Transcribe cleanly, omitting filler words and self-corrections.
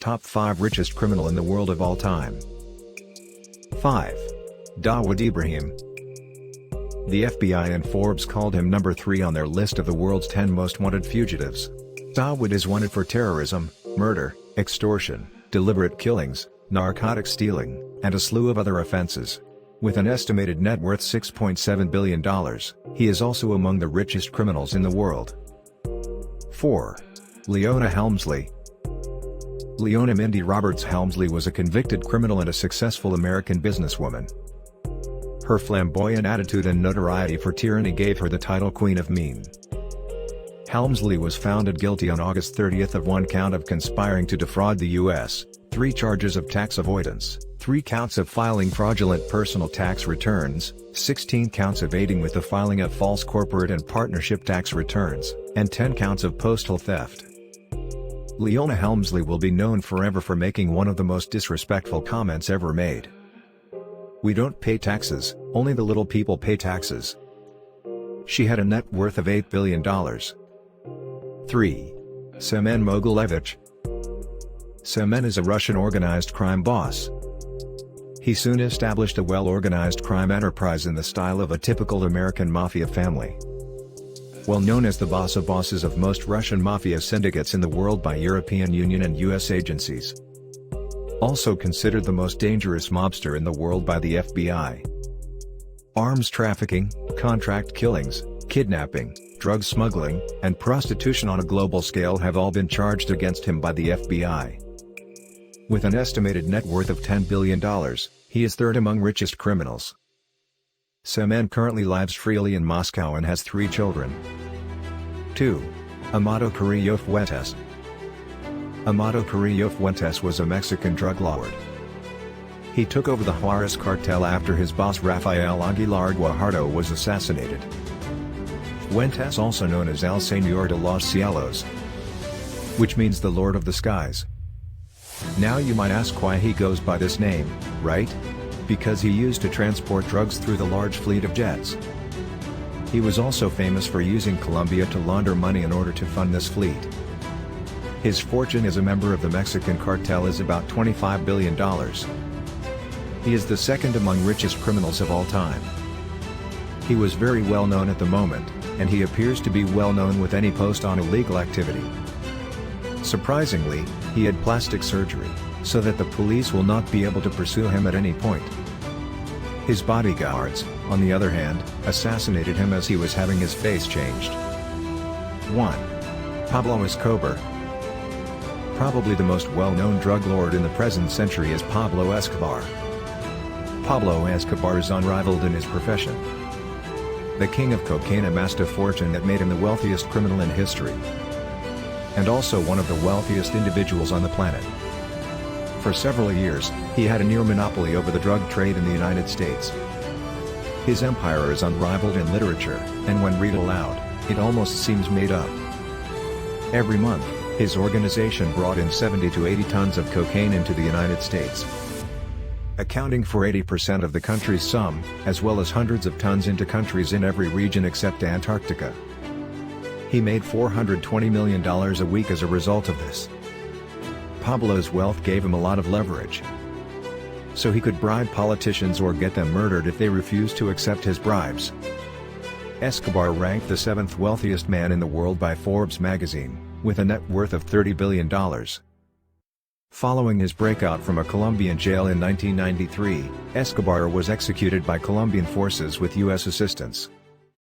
Top 5 richest criminal in the world of all time. 5. Dawood Ibrahim. The FBI and Forbes called him number 3 on their list of the world's 10 most wanted fugitives. Dawood is wanted for terrorism, murder, extortion, deliberate killings, narcotics stealing, and a slew of other offenses. With an estimated net worth $6.7 billion, he is also among the richest criminals in the world. 4. Leona Helmsley. Leona Mindy Roberts Helmsley was a convicted criminal and a successful American businesswoman. Her flamboyant attitude and notoriety for tyranny gave her the title Queen of Mean. Helmsley was found guilty on August 30 of 1 count of conspiring to defraud the U.S., 3 charges of tax avoidance, 3 counts of filing fraudulent personal tax returns, 16 counts of aiding with the filing of false corporate and partnership tax returns, and 10 counts of postal theft. Leona Helmsley will be known forever for making one of the most disrespectful comments ever made. "We don't pay taxes, only the little people pay taxes." She had a net worth of $8 billion. 3. Semen Mogilevich. Semen is a Russian organized crime boss. He soon established a well-organized crime enterprise in the style of a typical American mafia family. Well known as the boss of bosses of most Russian mafia syndicates in the world by European Union and US agencies. Also considered the most dangerous mobster in the world by the FBI. Arms trafficking, contract killings, kidnapping, drug smuggling, and prostitution on a global scale have all been charged against him by the FBI. With an estimated net worth of $10 billion, he is third among richest criminals. Semen currently lives freely in Moscow and has 3 children. 2. Amado Carrillo Fuentes. Amado Carrillo Fuentes was a Mexican drug lord. He took over the Juarez cartel after his boss Rafael Aguilar Guajardo was assassinated. Fuentes, also known as El Señor de los Cielos, which means the Lord of the Skies. Now you might ask why he goes by this name, right? Because he used to transport drugs through the large fleet of jets. He was also famous for using Colombia to launder money in order to fund this fleet. His fortune as a member of the Mexican cartel is about $25 billion. He is the second among richest criminals of all time. He was very well known at the moment, and he appears to be well known with any post on illegal activity. Surprisingly, he had plastic surgery, so that the police will not be able to pursue him at any point. His bodyguards, on the other hand, assassinated him as he was having his face changed. 1. Pablo Escobar. Probably the most well-known drug lord in the present century is Pablo Escobar. Pablo Escobar is unrivaled in his profession. The king of cocaine amassed a fortune that made him the wealthiest criminal in history, and also one of the wealthiest individuals on the planet. For several years, he had a near monopoly over the drug trade in the United States. His empire is unrivaled in literature, and when read aloud, it almost seems made up. Every month, his organization brought in 70 to 80 tons of cocaine into the United States, accounting for 80% of the country's sum, as well as hundreds of tons into countries in every region except Antarctica. He made $420 million a week as a result of this. Pablo's wealth gave him a lot of leverage, so he could bribe politicians or get them murdered if they refused to accept his bribes. Escobar ranked the 7th wealthiest man in the world by Forbes magazine, with a net worth of $30 billion. Following his breakout from a Colombian jail in 1993, Escobar was executed by Colombian forces with U.S. assistance.